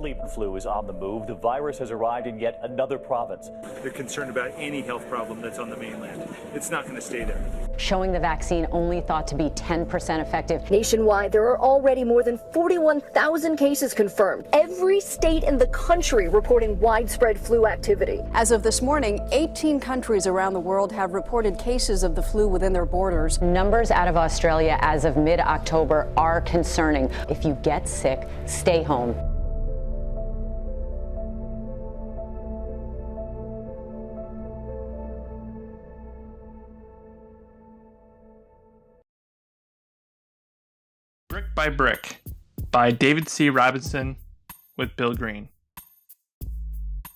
deadly flu is on the move. The virus has arrived in yet another province. They're concerned about any health problem that's on the mainland. It's not going to stay there. Showing the vaccine only thought to be 10% effective. Nationwide, there are already more than 41,000 cases confirmed. Every state in the country reporting widespread flu activity. As of this morning, 18 countries around the world have reported cases of the flu within their borders. Numbers out of Australia as of mid-October are concerning. If you get sick, stay home. Brick by Brick by David C. Robertson with Bill Green.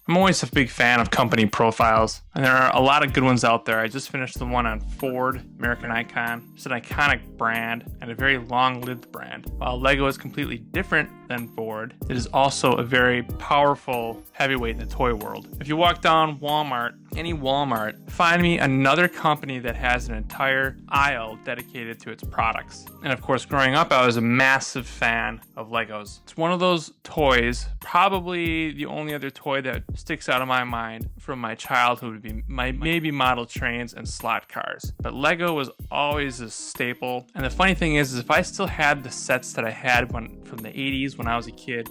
I'm always a big fan of company profiles, and there are a lot of good ones out there. I just finished the one on Ford, American Icon. It's an iconic brand and a very long-lived brand. While Lego is completely different than Ford, it is also a very powerful heavyweight in the toy world. If you walk down Walmart, any Walmart, find me another company that has an entire aisle dedicated to its products. And of course, growing up, I was a massive fan of Legos. It's one of those toys, probably the only other toy that sticks out of my mind from my childhood would be maybe model trains and slot cars. But Lego was always a staple. And the funny thing is if I still had the sets that I had from the 80s when I was a kid,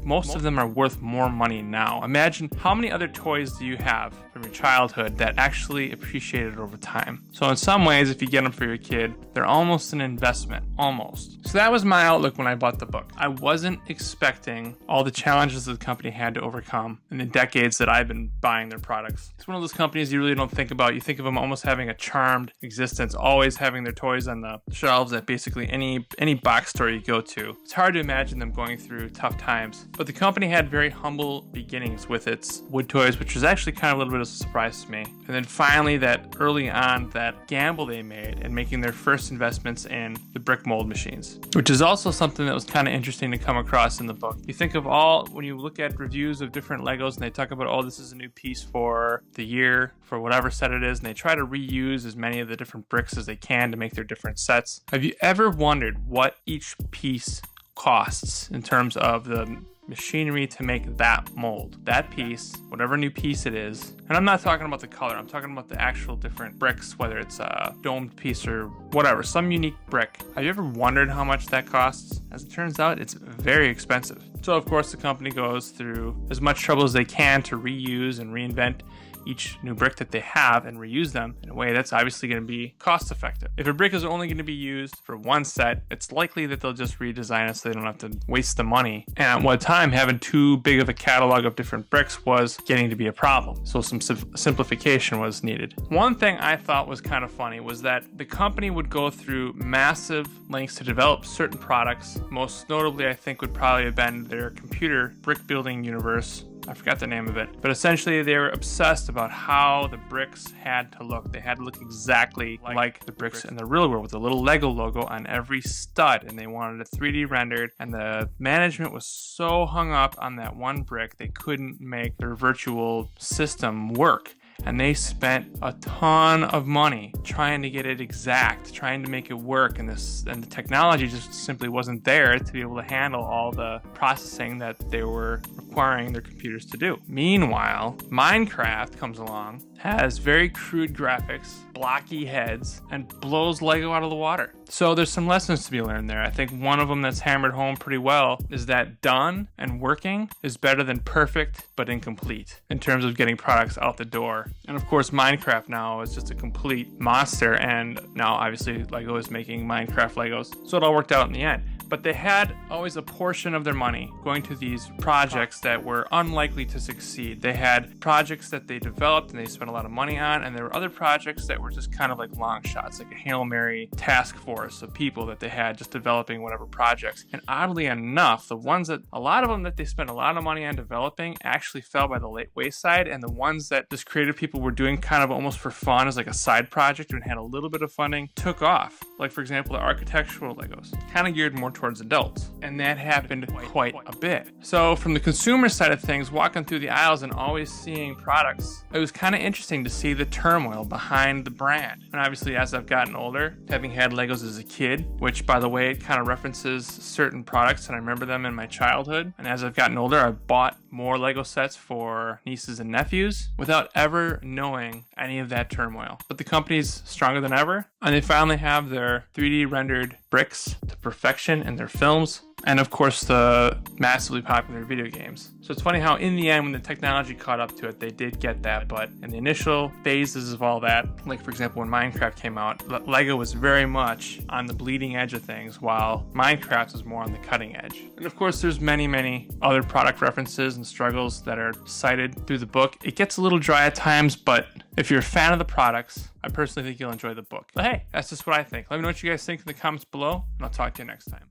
most of them are worth more money now. Imagine how many other toys do you have from your childhood that actually appreciated over time. So in some ways, if you get them for your kid, they're almost an investment, almost. So that was my outlook when I bought the book. I wasn't expecting all the challenges that the company had to overcome in the decades that I've been buying their products. It's one of those companies you really don't think about. You think of them almost having a charmed existence, always having their toys on the shelves at basically any box store you go to. It's hard to imagine them going through tough times. But the company had very humble beginnings with its wood toys, which was actually kind of a little bit of a surprise to me. And then finally, that early on, that gamble they made in making their first investments in the brick mold machines, which is also something that was kind of interesting to come across in the book. You think of when you look at reviews of different Legos and they talk about, oh, this is a new piece for the year, for whatever set it is, and they try to reuse as many of the different bricks as they can to make their different sets. Have you ever wondered what each piece costs in terms of the machinery to make that mold, that piece, whatever new piece it is? And I'm not talking about the color, I'm talking about the actual different bricks, whether it's a domed piece or whatever, some unique brick. Have you ever wondered how much that costs? As it turns out, it's very expensive. So of course the company goes through as much trouble as they can to reuse and reinvent each new brick that they have and reuse them in a way that's obviously going to be cost effective. If a brick is only going to be used for one set, it's likely that they'll just redesign it so they don't have to waste the money. And at one time, having too big of a catalog of different bricks was getting to be a problem. So some simplification was needed. One thing I thought was kind of funny was that the company would go through massive lengths to develop certain products. Most notably, I think, would probably have been their computer brick building universe. I forgot the name of it. But essentially, they were obsessed about how the bricks had to look. They had to look exactly like the bricks in the real world with a little Lego logo on every stud. And they wanted it 3D rendered. And the management was so hung up on that one brick, they couldn't make their virtual system work. And they spent a ton of money trying to get it exact, trying to make it work, and the technology just simply wasn't there to be able to handle all the processing that they were requiring their computers to do. Meanwhile, Minecraft comes along, has very crude graphics, blocky heads, and blows Lego out of the water. So there's some lessons to be learned there. I think one of them that's hammered home pretty well is that done and working is better than perfect but incomplete in terms of getting products out the door. And of course, Minecraft now is just a complete monster, and now obviously Lego is making Minecraft Legos. So it all worked out in the end. But they had always a portion of their money going to these projects that were unlikely to succeed. They had projects that they developed and they spent a lot of money on, and there were other projects that were just kind of like long shots, like a Hail Mary task force of people that they had just developing whatever projects. And oddly enough, a lot of them that they spent a lot of money on developing actually fell by the wayside, and the ones that just creative people were doing kind of almost for fun as like a side project and had a little bit of funding took off. Like, for example, the architectural Legos, kind of geared more towards adults, and that happened quite a bit. So from the consumer side of things, walking through the aisles and always seeing products, it was kind of interesting to see the turmoil behind the brand. And obviously, as I've gotten older, having had Legos as a kid, which by the way, it kind of references certain products and I remember them in my childhood. And as I've gotten older, I've bought more Lego sets for nieces and nephews without ever knowing any of that turmoil. But the company's stronger than ever, and they finally have their 3D rendered bricks to perfection in their films, and of course the massively popular video games. So it's funny how in the end, when the technology caught up to it, they did get that, but in the initial phases of all that, like for example when Minecraft came out, Lego was very much on the bleeding edge of things, while Minecraft was more on the cutting edge. And of course there's many other product references and struggles that are cited through the book. It gets a little dry at times, but if you're a fan of the products, I personally think you'll enjoy the book. But hey, that's just what I think. Let me know what you guys think in the comments below, and I'll talk to you next time.